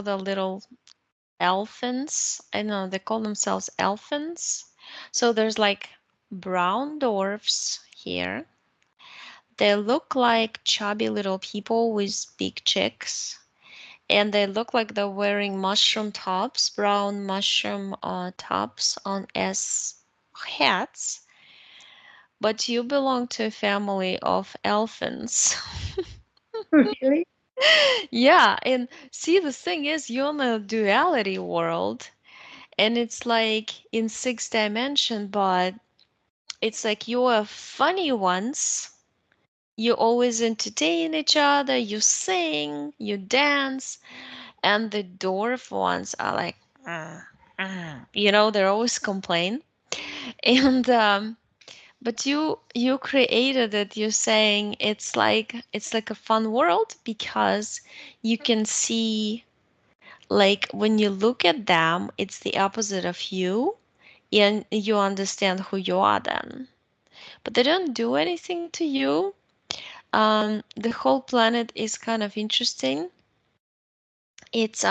the little elfins. I know they call themselves elfins. So there's like brown dwarfs here. They look like chubby little people with big cheeks. And they look like they're wearing mushroom tops, brown mushroom tops on as hats. But you belong to a family of elfins. Really? Yeah, and see, the thing is, you're in a duality world, and it's like in six dimension, but it's like you are funny ones. You always entertain each other, you sing, you dance, and the dwarf ones are like, they're always complain. And but you created it. You're saying it's like a fun world because you can see, like when you look at them, it's the opposite of you, and you understand who you are then. But they don't do anything to you. The whole planet is kind of interesting. It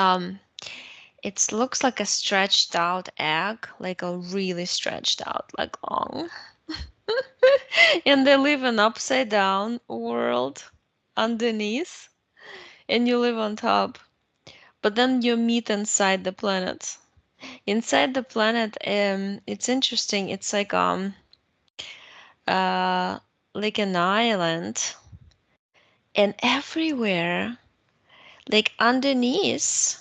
looks like a stretched out egg, like a really stretched out, like long. And they live an upside down world underneath, and you live on top. But then you meet inside the planet. Inside the planet, it's interesting. It's uh like an island, and everywhere, like underneath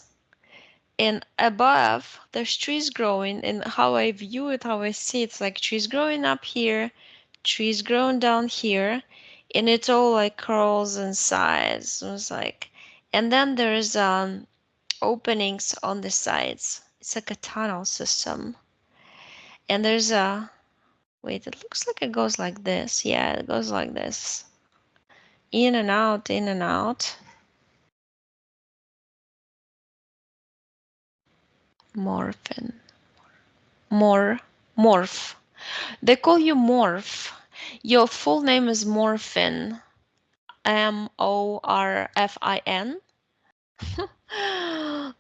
and above, there's trees growing. And how I view it, how I see it, it's like trees growing up here, trees growing down here, and it's all like curls and sides. It's like, and then there's openings on the sides. It's like a tunnel system. And there's a wait, it looks like it goes like this. Yeah, it goes like this. In and out, in and out. Morphin. More. Morph. They call you Morph. Your full name is Morphin. Morfin.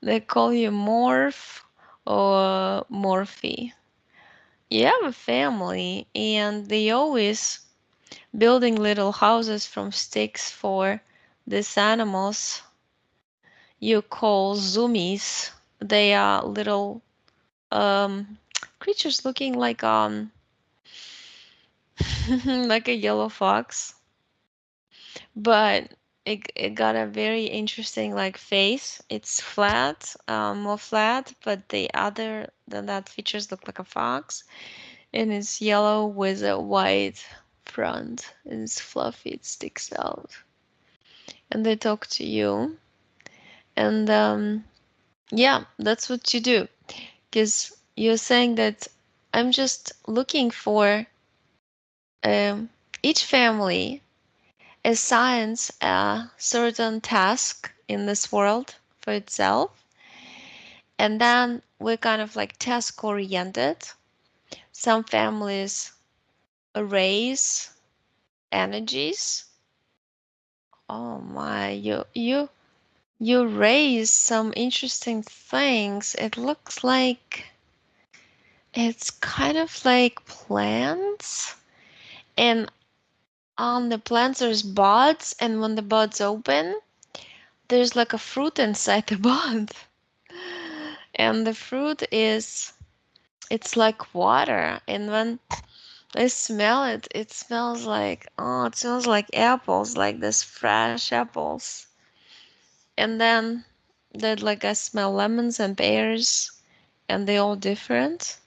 They call you Morph or Morphy. You have a family, and they always building little houses from sticks for these animals you call zoomies. They are little um creatures looking like like a yellow fox, but it got a very interesting like face. It's flat, more flat, but the other than that features look like a fox, and it's yellow with a white front. And it's fluffy, it sticks out, and they talk to you. And yeah, that's what you do. Because you're saying that I'm just looking for um, each family assigns a certain task in this world for itself, and then we're kind of like task oriented. Some families raise energies. Oh my, you raise some interesting things. It looks like it's kind of like plants, and on the plants there's buds, and when the buds open, there's like a fruit inside the bud. And the fruit is it's like water, and when I smell it, it smells like it smells like apples, like this fresh apples. And then that like I smell lemons and pears, and they all different.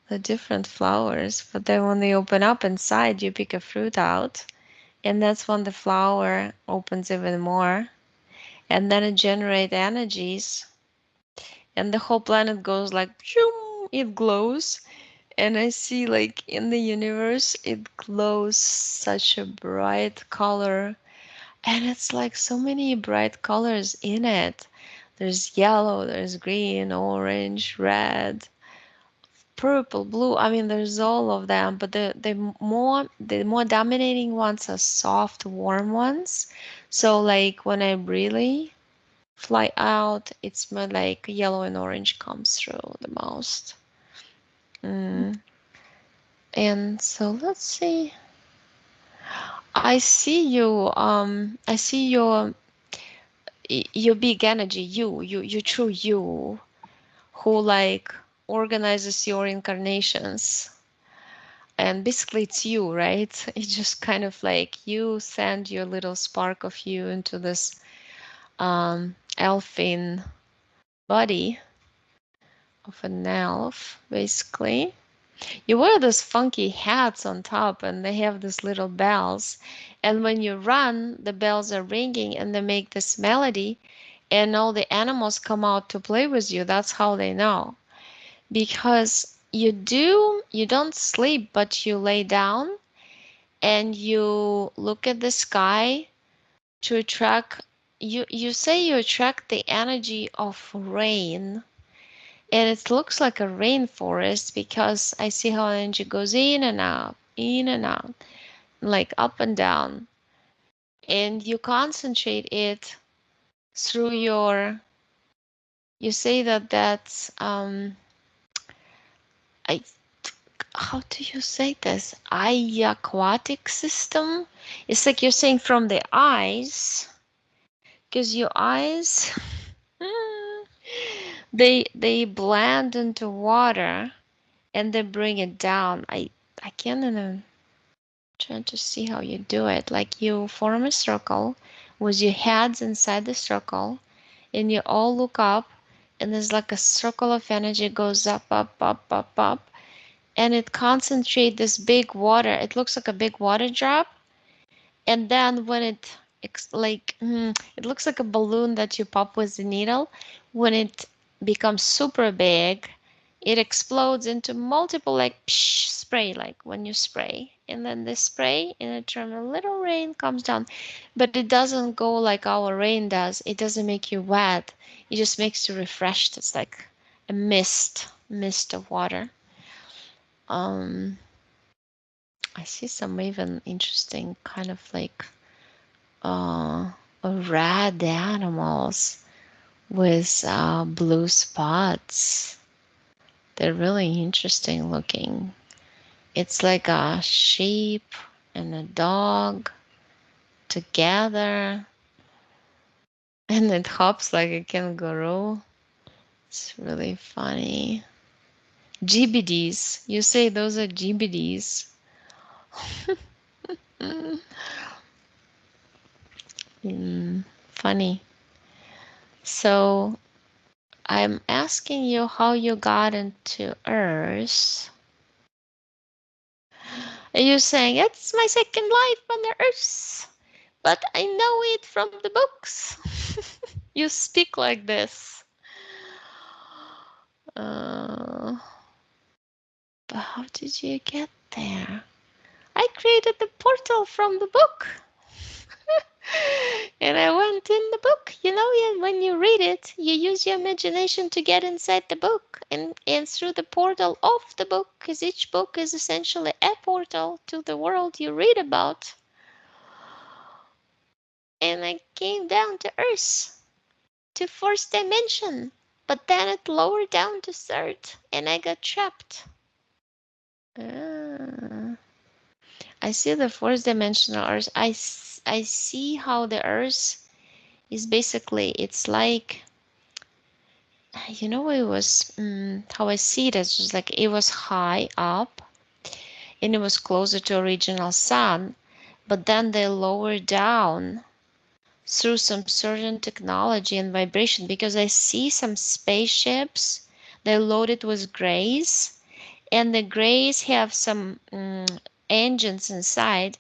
The different flowers, but then when they open up inside, you pick a fruit out, and that's when the flower opens even more, and then it generates energies, and the whole planet goes like, shoom, it glows. And I see like in the universe, it glows such a bright color, and it's like so many bright colors in it. There's yellow, there's green, orange, red, purple, blue. I mean, there's all of them, but the more dominating ones are soft, warm ones. So like when I really fly out, it's more like yellow and orange comes through the most. Mm. And so let's see. I see your big energy, you true you, who like organizes your incarnations. And basically it's you, right? It's just kind of like you send your little spark of you into this elfin body of an elf, basically. You wear those funky hats on top, and they have these little bells. And when you run, the bells are ringing and they make this melody, and all the animals come out to play with you. That's how they know. Because you don't sleep, but you lay down and you look at the sky to attract. You say you attract the energy of rain, and it looks like a rainforest because I see how energy goes in and out, like up and down. And you concentrate it through you say that that's, I, how do you say this? Aquatic system? It's like you're saying from the eyes, because your eyes, they blend into water and they bring it down. I can't even trying to see how you do it. Like you form a circle with your heads inside the circle, and you all look up, and there's like a circle of energy goes up, up, up, up, up, and it concentrates this big water. It looks like a big water drop, and then when it looks like a balloon that you pop with the needle. When it becomes super big, it explodes into multiple like psh, spray, like when you spray, and then the spray in a term a little rain comes down, but it doesn't go like our rain does. It doesn't make you wet. It just makes you refreshed. It's like a mist of water. um I see some even interesting kind of like uh, red animals with blue spots. They're really interesting looking. It's like a sheep and a dog together, and it hops like a kangaroo. It's really funny. GBDs. You say those are GBDs. Mm, funny. So I'm asking you how you got into Earth. And you're saying, it's my second life on the Earth, but I know it from the books. You speak like this. Uh, but how did you get there? I created the portal from the book. And I went in the book. You know, when you read it, you use your imagination to get inside the book and through the portal of the book, because each book is essentially a portal to the world you read about. And I came down to Earth, to fourth dimension, but then it lowered down to third, and I got trapped. Ah, I see the fourth dimensional Earth. I see how the Earth is basically, it's like, it was, how I see it is just like it was high up and it was closer to original sun, but then they lowered down through some certain technology and vibration, because I see some spaceships, they're loaded with grays, and the grays have some engines inside,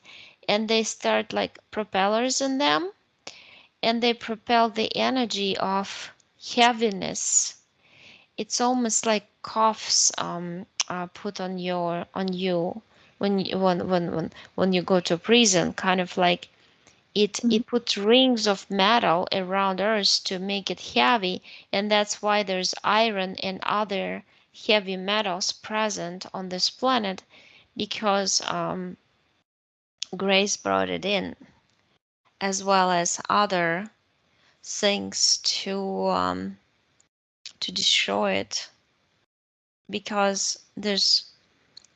and they start like propellers in them, and they propel the energy of heaviness. It's almost like coughs put on you when you go to prison, kind of like it puts rings of metal around Earth to make it heavy, and that's why there's iron and other heavy metals present on this planet, because Grace brought it in. as well as other things to destroy it, because there's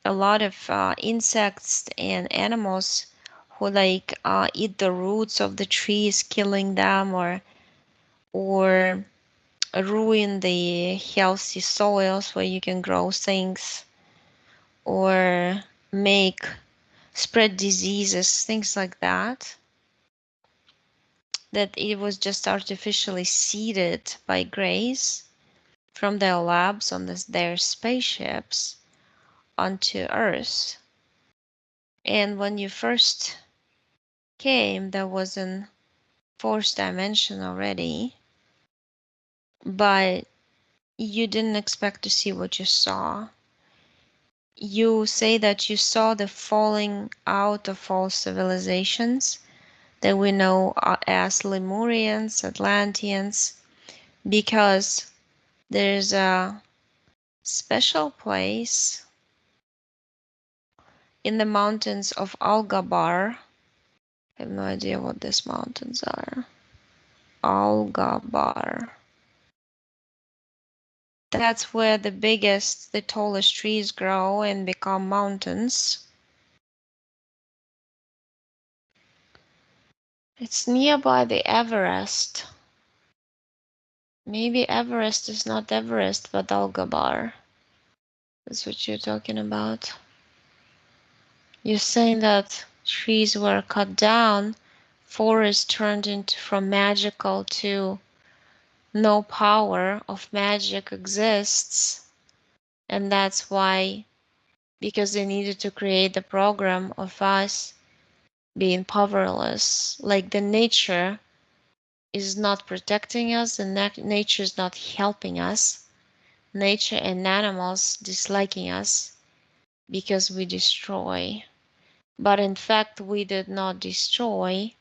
a lot of insects and animals who like eat the roots of the trees, killing them, or ruin the healthy soils where you can grow things, or make spread diseases, things like that. That it was just artificially seeded by Grace from their labs on their spaceships onto Earth. And when you first came, there was an fourth dimension already, but you didn't expect to see what you saw. You say that you saw the falling out of all civilizations that we know as Lemurians, Atlanteans, because there's a special place in the mountains of Algabar. I have no idea what these mountains are. Algabar. That's where the biggest, the tallest trees grow and become mountains. It's nearby the Everest. Maybe Everest is not Everest, but Algabar. That's what you're talking about. You're saying that trees were cut down, forests turned into from magical to no power of magic exists, and that's why, because they needed to create the program of us being powerless, like the nature is not protecting us, and nature is not helping us, nature and animals disliking us because we destroy. But in fact, we did not destroy,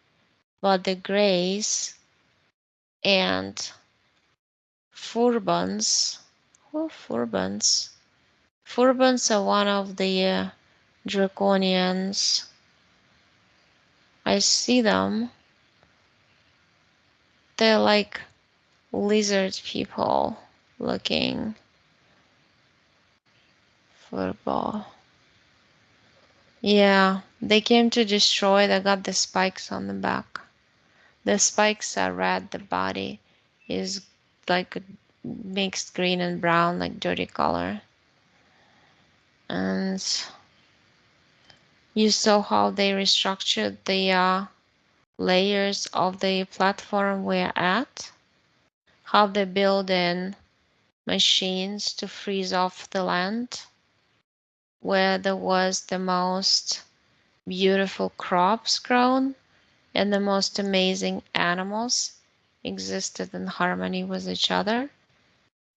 but the grays and furbans. Oh, furbans. Furbans are one of the draconians. I see them. They're like lizard people looking. Furball. Yeah, they came to destroy. They got the spikes on the back. The spikes are red. The body is like a mixed green and brown, like dirty color. And you saw how they restructured the layers of the platform we're at, how they build in machines to freeze off the land where there was the most beautiful crops grown and the most amazing animals existed in harmony with each other,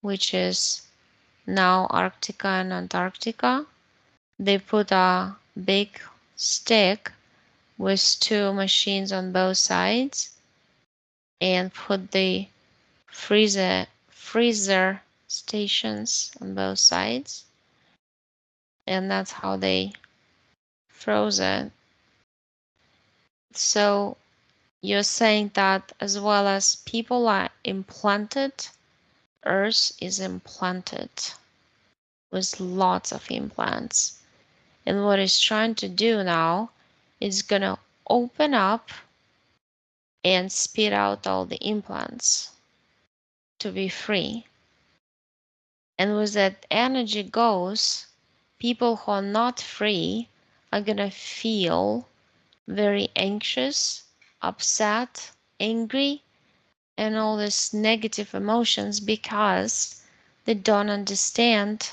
which is now Arctica and Antarctica. They put a big stick with two machines on both sides and put the freezer stations on both sides, and that's how they froze it. So you're saying that as well as people are implanted, Earth is implanted with lots of implants. And what it's trying to do now is gonna open up and spit out all the implants to be free. And with that energy goes, people who are not free are gonna feel very anxious, upset, angry, and all these negative emotions because they don't understand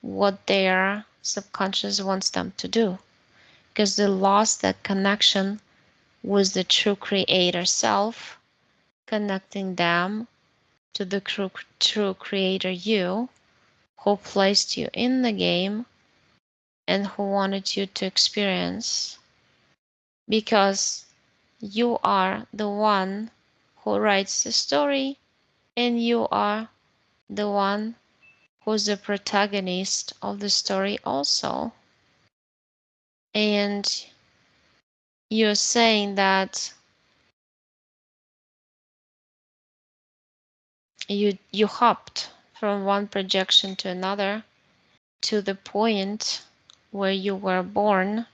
what their subconscious wants them to do, because they lost that connection with the true creator self, connecting them to the true creator you, who placed you in the game and who wanted you to experience, because you are the one who writes the story and you are the one who's the protagonist of the story also. And you're saying that you hopped from one projection to another to the point where you were born,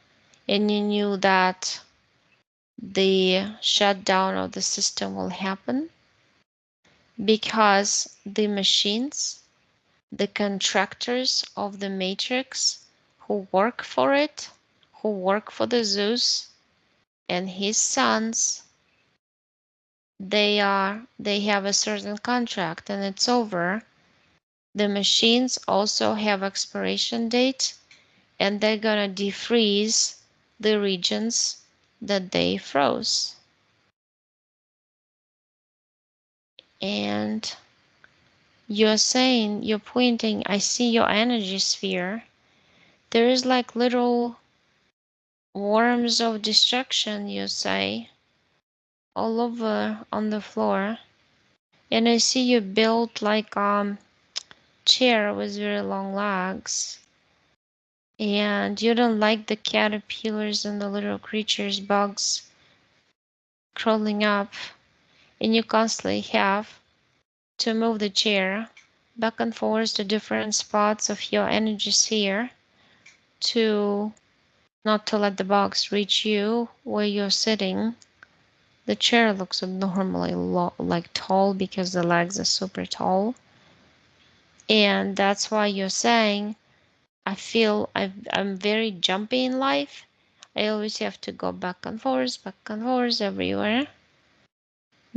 and you knew that the shutdown of the system will happen because the machines, the contractors of the matrix who work for it, who work for the Zeus and his sons, they have a certain contract and it's over. The machines also have expiration date, and they're gonna defreeze the regions that they froze. And you're pointing, I see your energy sphere. There is like little worms of destruction, you say, all over on the floor. And I see you built like chair with very long legs. And you don't like the caterpillars and the little creatures, bugs crawling up. And you constantly have to move the chair back and forth to different spots of your energy sphere to not to let the bugs reach you where you're sitting. The chair looks abnormally like tall because the legs are super tall. And that's why you're saying, I feel I'm very jumpy in life. I always have to go back and forth everywhere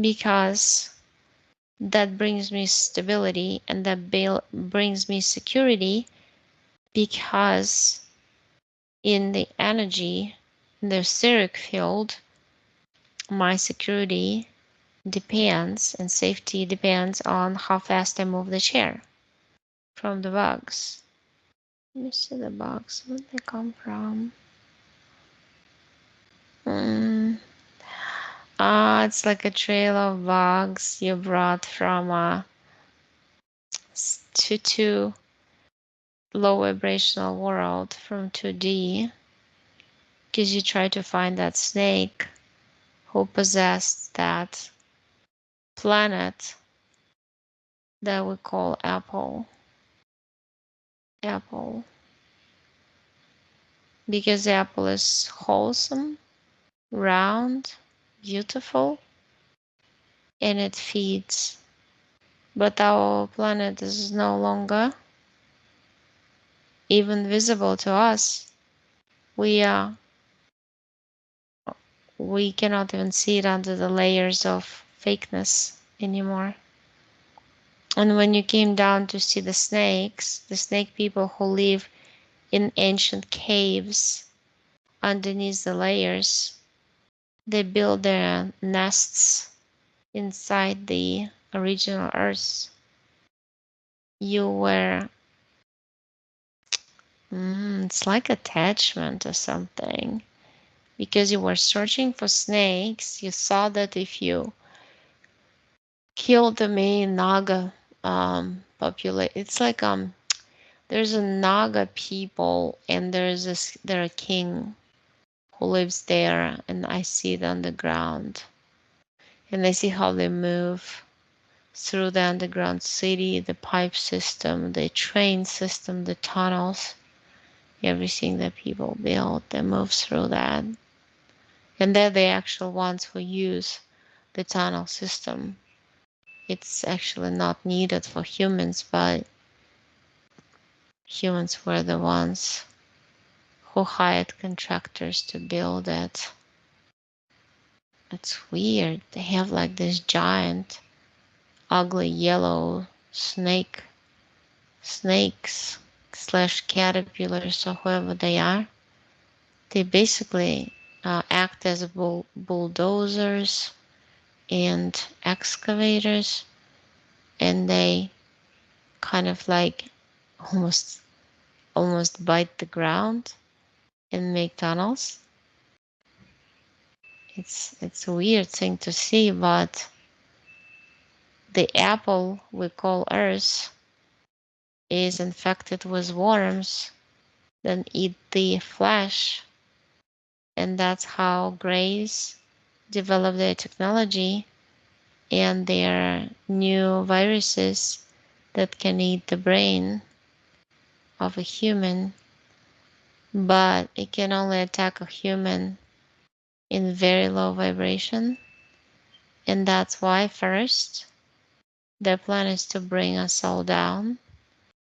because that brings me stability and that brings me security because in the energy, in the etheric field, my security depends and safety depends on how fast I move the chair from the bugs. Let me see the bugs. Where they come from? It's like a trail of bugs you brought from to low vibrational world from 2D because you try to find that snake who possessed that planet that we call Apple. Apple. Because the apple is wholesome, round, beautiful, and it feeds. But our planet is no longer even visible to us. We are we cannot even see it under the layers of fakeness anymore. And when you came down to see the snakes, the snake people who live in ancient caves underneath the layers, they build their nests inside the original earth. You were, it's like attachment or something. Because you were searching for snakes, you saw that if you killed the main Naga population, it's like there's a Naga people and there a king who lives there, and I see it on the ground, and I see how they move through the underground city, the pipe system, the train system, the tunnels, everything that people build, they move through that. And they're the actual ones who use the tunnel system. It's actually not needed for humans, but humans were the ones who hired contractors to build it. It's weird. They have like this giant, ugly yellow snakes slash caterpillars or whoever they are. They basically act as bulldozers and excavators, and they kind of like almost almost bite the ground and make tunnels. It's a weird thing to see, but the apple we call Earth is infected with worms that eat the flesh, and that's how Greys develop their technology and there are new viruses that can eat the brain of a human, but it can only attack a human in very low vibration. And that's why, first, their plan is to bring us all down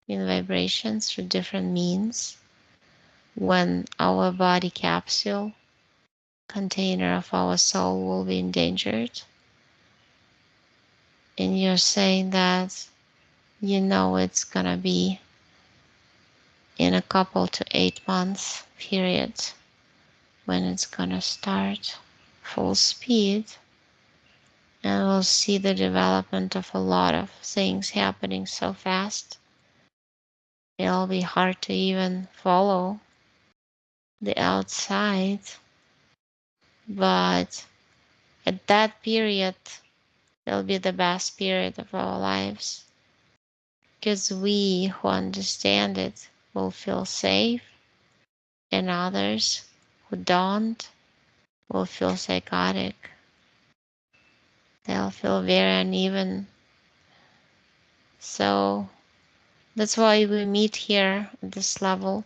in vibrations through different means. When our body capsule container of our soul will be endangered, and you're saying that you know it's gonna be in a couple to 8 months period when it's gonna start full speed, and we'll see the development of a lot of things happening so fast it'll be hard to even follow the outside. But at that period it'll be the best period of our lives, because we who understand it will feel safe, and others who don't will feel psychotic. They'll feel very uneven. So that's why we meet here at this level,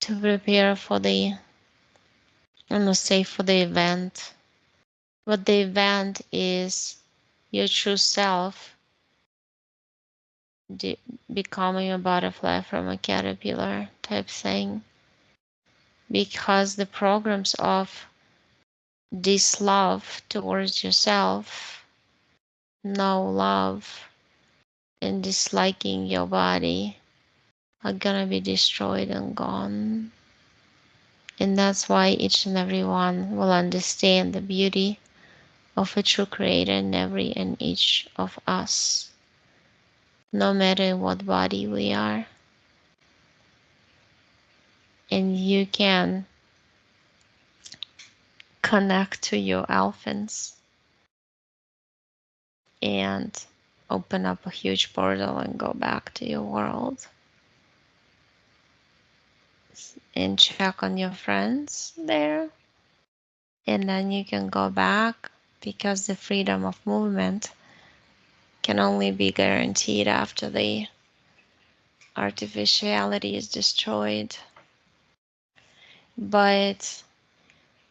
to prepare for the, I must say, for the event. What the event is, your true self becoming a butterfly from a caterpillar type thing. Because the programs of this love towards yourself, no love, and disliking your body are gonna be destroyed and gone. And that's why each and every one will understand the beauty of a true creator in every and each of us, no matter what body we are. And you can connect to your elephants and open up a huge portal and go back to your world and check on your friends there. And then you can go back, because the freedom of movement can only be guaranteed after the artificiality is destroyed. But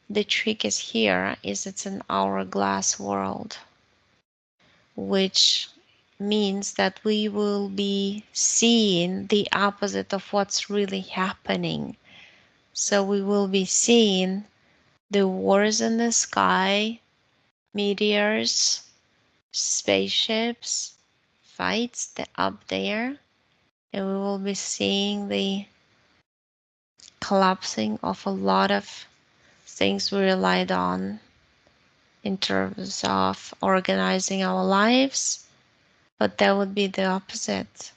the trick is here is it's an hourglass world, which means that we will be seeing the opposite of what's really happening. So we will be seeing the wars in the sky, meteors, spaceships, fights up there, and we will be seeing the collapsing of a lot of things we relied on in terms of organizing our lives. But that would be the opposite.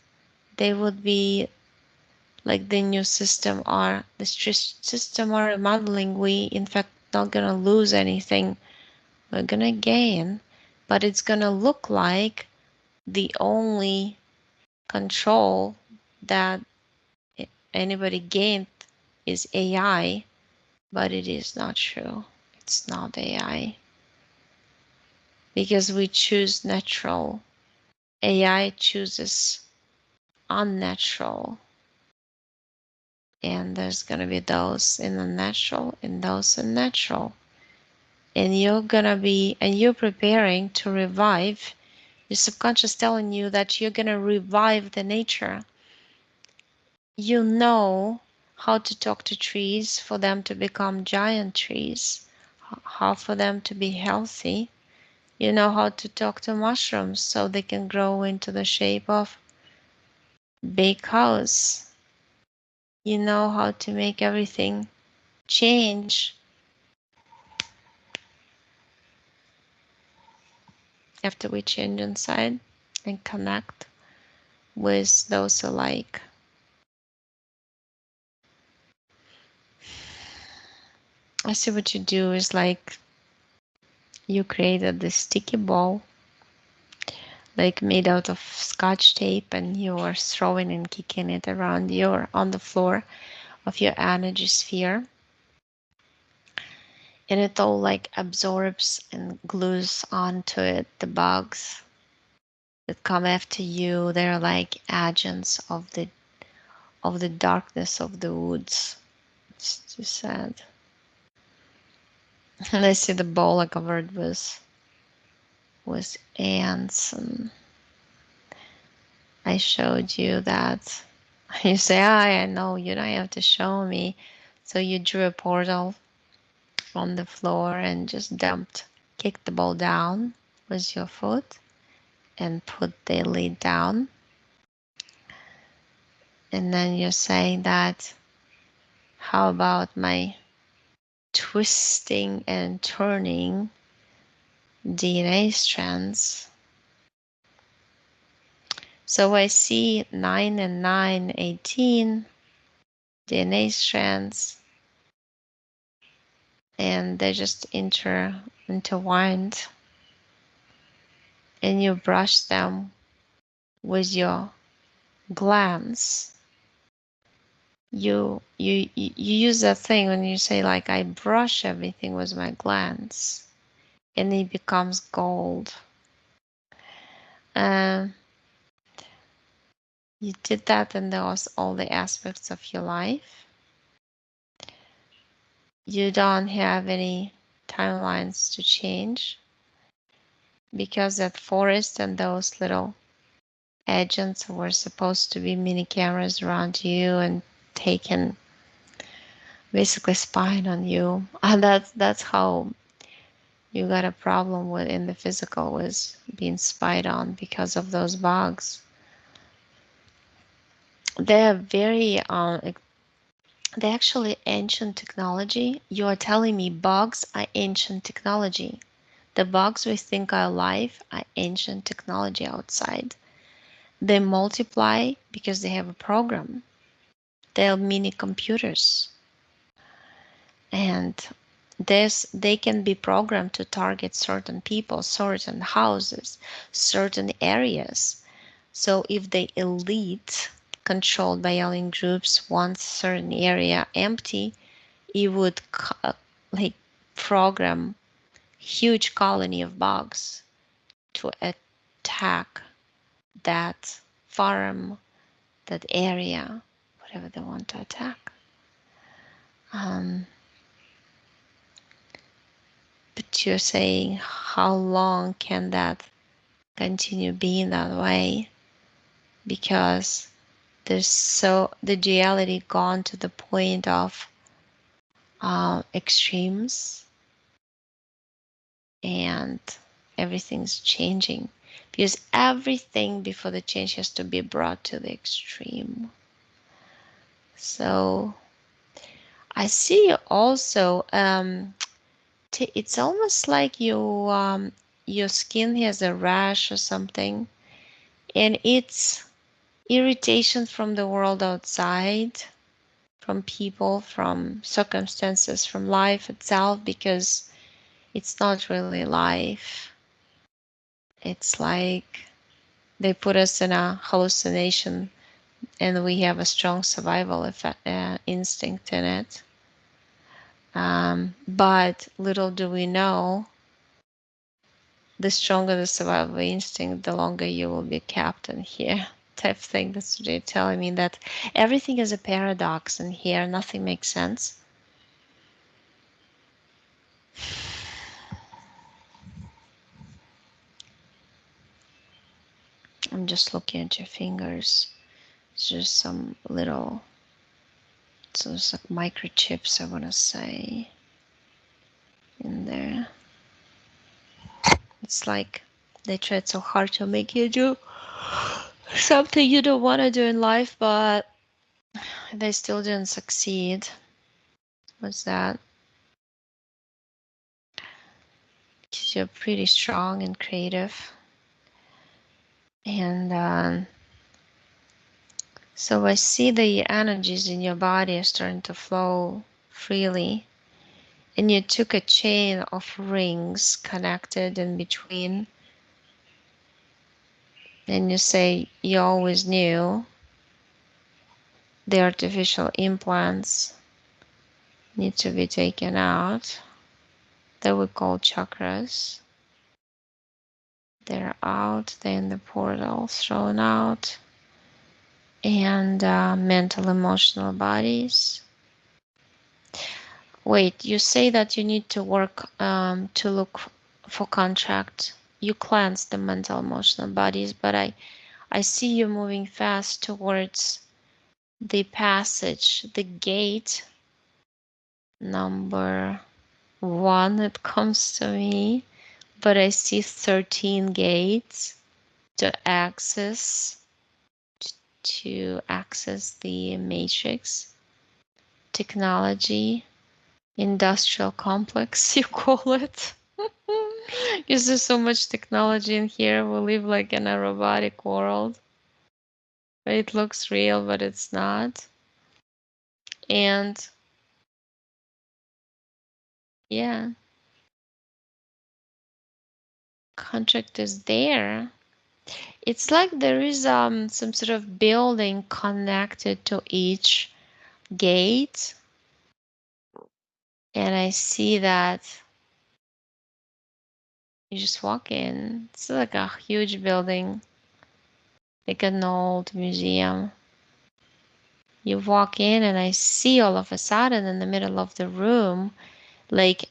They would be like the new system or the system or remodeling. We, in fact, not gonna lose anything. We're gonna gain, but it's gonna look like the only control that anybody gained is AI, but it is not true. It's not AI, because we choose natural. AI chooses unnatural, and there's going to be those in unnatural and those in natural. And you're preparing to revive. Your subconscious telling you that you're going to revive the nature. You know how to talk to trees for them to become giant trees, how for them to be healthy. You know how to talk to mushrooms so they can grow into the shape of big house. You know how to make everything change after we change inside and connect with those alike. I see what you do is like you created this sticky ball, like made out of scotch tape, and you are throwing and kicking it around on the floor of your energy sphere. and it all like absorbs and glues onto it the bugs that come after you. They're like agents of the darkness of the woods. It's too sad. And I see the bowl like covered with ants, and I showed you that. You say, I know you don't have to show me. So you drew a portal on the floor and just kicked the ball down with your foot and put the lid down. And then you say that, how about my twisting and turning DNA strands? So I see 9 and 9, 18 DNA strands, and they just intertwined, and you brush them with your glance. You use that thing when you say like, I brush everything with my glance, and it becomes gold. Um, you did that in all the aspects of your life. You don't have any timelines to change, because that forest and those little agents were supposed to be mini cameras around you and taken, basically spying on you. And that's how you got a problem with in the physical, was being spied on because of those bugs. They're very they're actually ancient technology. You are telling me bugs are ancient technology. The bugs we think are alive are ancient technology outside. They multiply because they have a program. They're mini computers. And they can be programmed to target certain people, certain houses, certain areas. So if the elite controlled by alien groups wants certain area empty, it would like program huge colony of bugs to attack that farm, that area, whatever they want to attack. Um, but you're saying, how long can that continue being that way? Because the duality gone to the point of extremes, and everything's changing, because everything before the change has to be brought to the extreme. So I see also, it's almost like your skin has a rash or something, and it's irritation from the world outside, from people, from circumstances, from life itself, because it's not really life. It's like they put us in a hallucination, and we have a strong survival instinct in it. But little do we know, the stronger the survival instinct, the longer you will be kept in here. Type thing. That's what they're telling me, that everything is a paradox in here. Nothing makes sense. I'm just looking at your fingers. It's just some little, so it's like microchips, I want to say, in there. It's like they tried so hard to make you do something you don't want to do in life, but they still didn't succeed. What's that? Because you're pretty strong and creative. And so I see the energies in your body are starting to flow freely. And you took a chain of rings connected in between. And you say you always knew the artificial implants need to be taken out. that we call chakras. They're out, they're in the portal, thrown out. And mental, emotional bodies. Wait, you say that you need to work to look for contract. You cleanse the mental, emotional bodies, but I see you moving fast towards the passage, the gate number one. It comes to me, but I see 13 gates to access the matrix technology industrial complex, you call it. Is there so much technology in here? We live like in a robotic world. It looks real, but it's not. And yeah, contract is there. It's like there is some sort of building connected to each gate. And I see that you just walk in. It's like a huge building, like an old museum. You walk in and I see all of a sudden in the middle of the room, like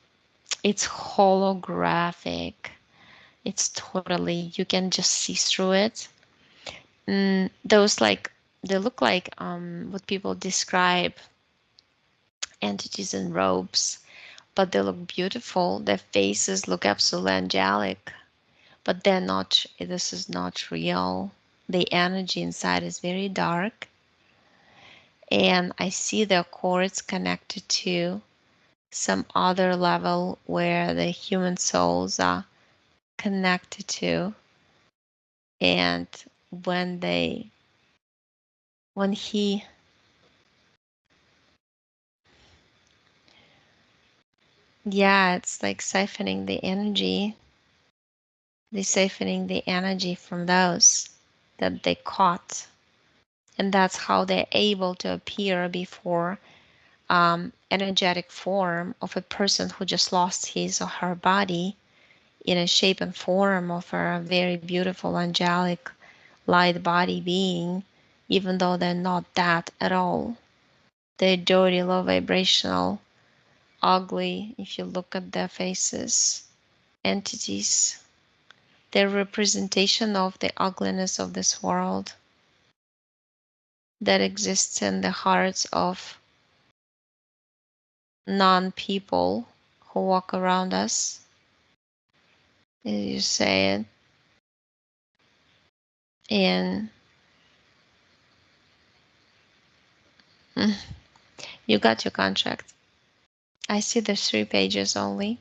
it's holographic. It's totally, you can just see through it. Those like, they look like what people describe entities in robes, but they look beautiful. Their faces look absolutely angelic, but they're not, this is not real. The energy inside is very dark. And I see their cords connected to some other level where the human souls are connected to. And when they, when he, yeah, it's like siphoning the energy. They're siphoning the energy from those that they caught. And that's how they're able to appear before energetic form of a person who just lost his or her body in a shape and form of a very beautiful angelic light body being, even though they're not that at all. They're dirty, low vibrational, ugly, if you look at their faces, entities. They're representation of the ugliness of this world that exists in the hearts of non-people who walk around us. As you say it. And you got your contract. I see there's 3 pages only.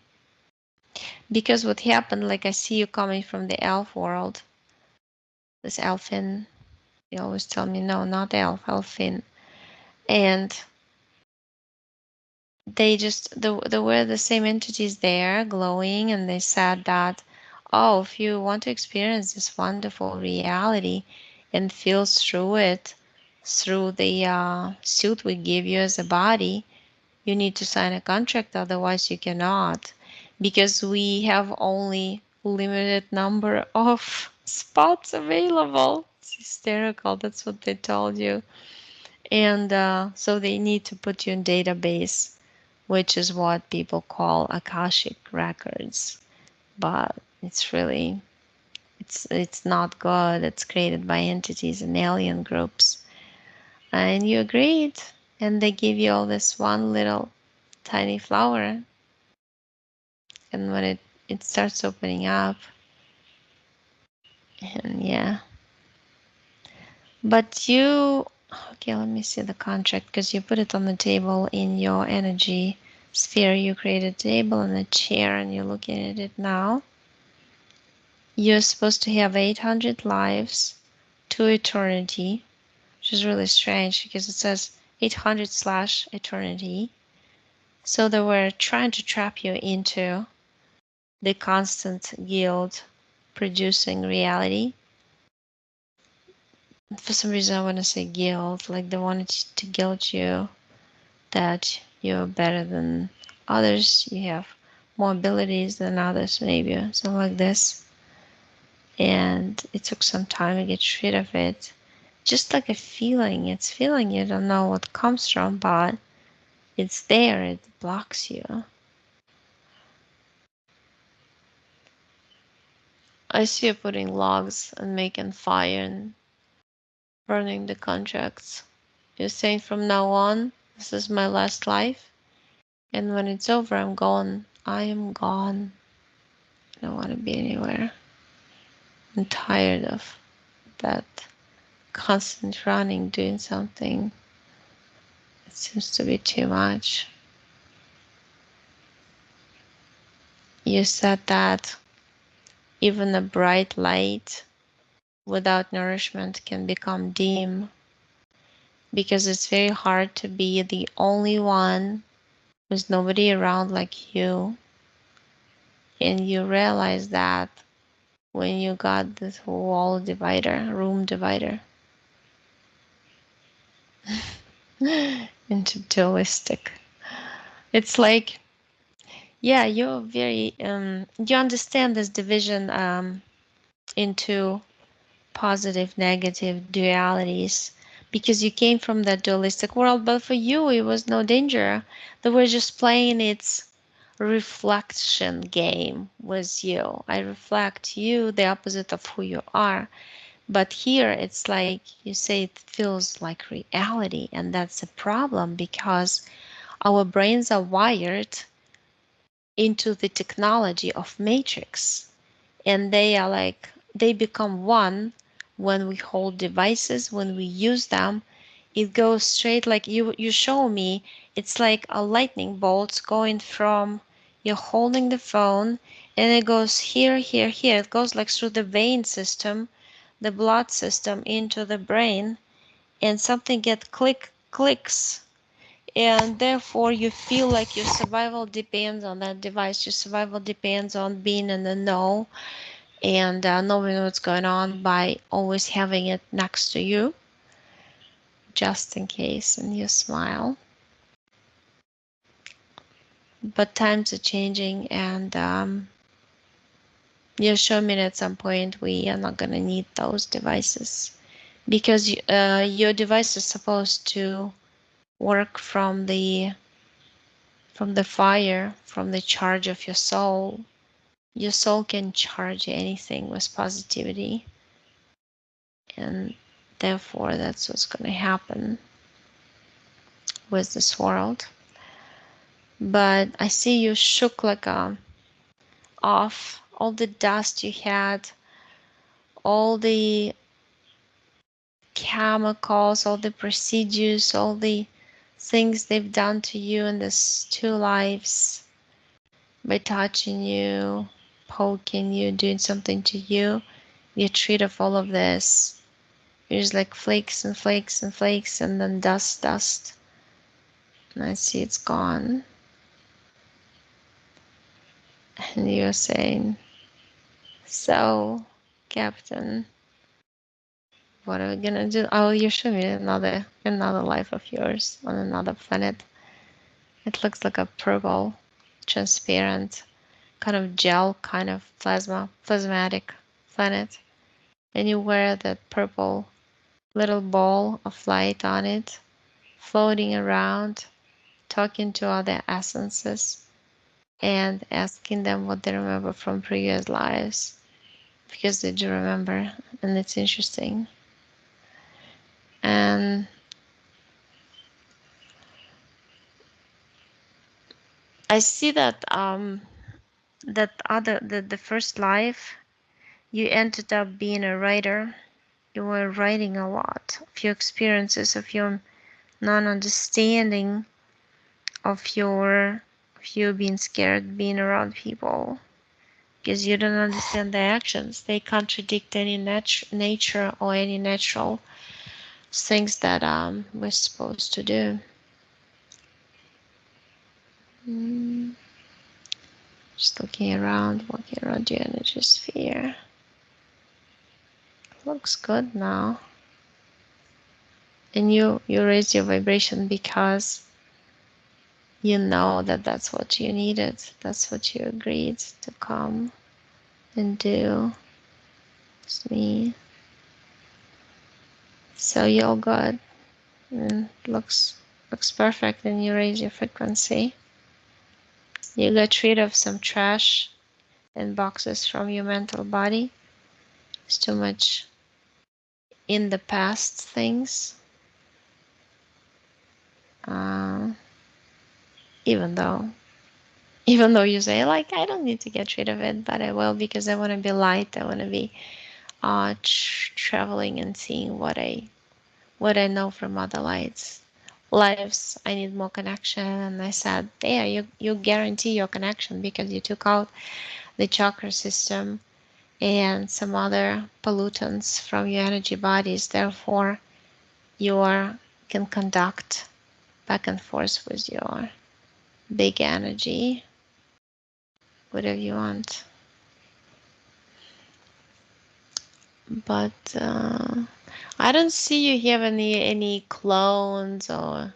Because what happened, like I see you coming from the elf world. This Elfin, they always tell me, no, not elf, Elfin. And they just, there were the same entities there glowing, and they said that, oh, if you want to experience this wonderful reality and feel through it, through the suit we give you as a body, you need to sign a contract, otherwise you cannot, because we have only limited number of spots available. It's hysterical. That's what they told you. And so they need to put you in database, which is what people call Akashic records. But it's really, it's not good. It's created by entities and alien groups. And you agreed, and they give you all this one little tiny flower, and when it starts opening up, and yeah, but you, okay, let me see the contract, because you put it on the table in your energy sphere. You created a table and a chair, and you're looking at it now. You're supposed to have 800 lives to eternity, which is really strange because it says 800 slash eternity. So they were trying to trap you into the constant guilt producing reality. For some reason, I want to say guilt, like they wanted to guilt you that you're better than others. You have more abilities than others, maybe something like this. And it took some time to get rid of it. Just like a feeling, it's feeling, you don't know what comes from, but it's there, it blocks you. I see you putting logs and making fire and burning the contracts. You're saying from now on, this is my last life, and when it's over, I'm gone. I am gone. I don't want to be anywhere. I'm tired of that constant running, doing something. It seems to be too much. You said that even a bright light without nourishment can become dim because it's very hard to be the only one with nobody around like you. And you realize that when you got this wall divider, room divider, into dualistic. It's like, yeah, you're very, you understand this division into positive, negative dualities because you came from that dualistic world, but for you, it was no danger. They were just playing its reflection game with you. I reflect you, the opposite of who you are. But here it's like you say, it feels like reality, and that's a problem because our brains are wired into the technology of matrix, and they are like they become one when we hold devices, when we use them. It goes straight, like you show me, it's like a lightning bolt going from, you're holding the phone, and it goes here, here, here. It goes like through the vein system, the blood system into the brain, and something get clicks, and therefore you feel like your survival depends on that device. Your survival depends on being in the know and knowing what's going on by always having it next to you, just in case. And you smile. But times are changing, and you show me at some point we are not going to need those devices because your device is supposed to work from the fire, from the charge of your soul. Your soul can charge anything with positivity, and therefore that's what's going to happen with this world. But I see you shook like off all the dust you had, all the chemicals, all the procedures, all the things they've done to you in these two lives by touching you, poking you, doing something to you. You treat of all of this. There's like flakes and flakes and flakes, and then dust. And I see it's gone. And you're saying, so, Captain, what are we gonna do? Oh, you show me another life of yours on another planet. It looks like a purple, transparent, kind of gel, kind of plasmatic planet. And you wear that purple little ball of light on it, floating around, talking to other essences and asking them what they remember from previous lives because they do remember, and it's interesting. And I see that the first life you ended up being a writer. You were writing a lot of your experiences, of your non-understanding, of you being scared being around people because you don't understand their actions. They contradict any nature or any natural things that we're supposed to do. Mm. Just looking around, walking around your energy sphere. Looks good now. And you raise your vibration because You know that that's what you needed. That's what you agreed to come and do. It's me. So you're good. And looks perfect, and you raise your frequency. You got rid of some trash and boxes from your mental body. It's too much in the past things. Uh, even though even though you say like I don't need to get rid of it, but I will because I want to be light. I want to be traveling and seeing what I know from other lives. I need more connection, and I said, yeah, you guarantee your connection because you took out the chakra system and some other pollutants from your energy bodies. Therefore, you can conduct back and forth with your big energy, whatever you want. But I don't see you have any clones, or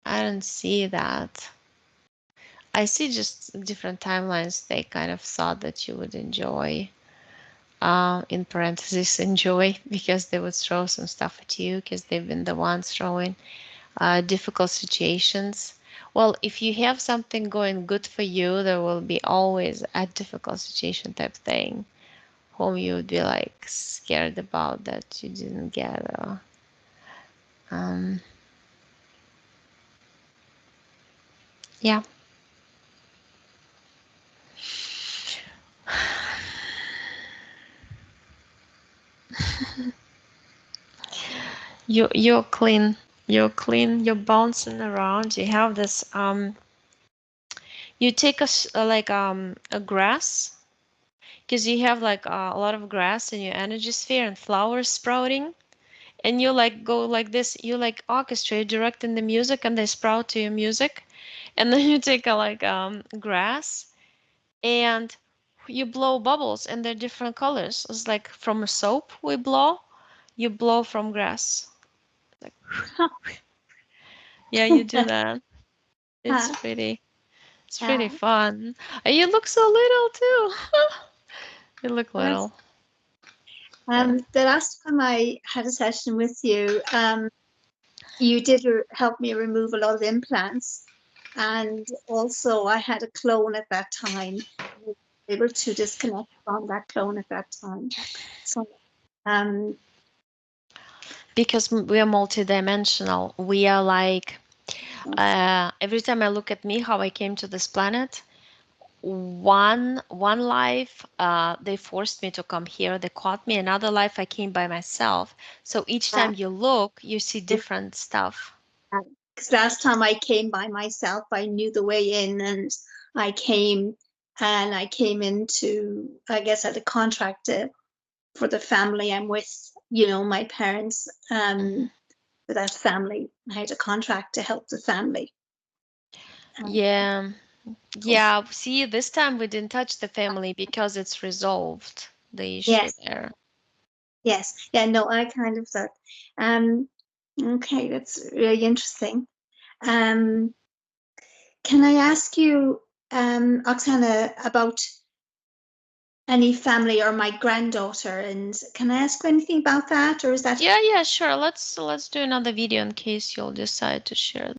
I don't see that. I see just different timelines they kind of thought that you would enjoy. In parentheses, enjoy, because they would throw some stuff at you because they've been the ones throwing difficult situations. Well, if you have something going good for you, there will be always a difficult situation type thing, whom you would be like scared about that you didn't get. Um, yeah. You're clean. You're clean. You're bouncing around. You have this. You take like a grass, because you have like a lot of grass in your energy sphere and flowers sprouting, and you like go like this. You like orchestrate, directing the music, and they sprout to your music, and then you take a like grass and you blow bubbles, and they're different colors. It's like from a soap we blow. You blow from grass. Like, yeah, you do that. It's Uh, pretty uh, fun. And you look so little too. You look that's, little. Yeah. the last time I had a session with you, you did help me remove a lot of implants, and also I had a clone at that time. I was able to disconnect from that clone at that time. So, um, Because we are multidimensional. We are like, every time I look at me, how I came to this planet, one life, they forced me to come here. They caught me. Another life, I came by myself. So each uh, time you look, you see different stuff. because last time I came by myself, I knew the way in, and I came I came into, I guess, at a contract for the family I'm with, my parents, for that family. I had a contract to help the family. Um, Yeah. so, Yeah. See, this time we didn't touch the family because it's resolved, the issue yes, there. yes, yeah, no, I kind of thought, um, okay, that's really interesting. Um, can I ask you, Oksana, about any family or my granddaughter? And can I ask you anything about that, or is that Yeah, yeah, sure. Let's do another video in case you'll decide to share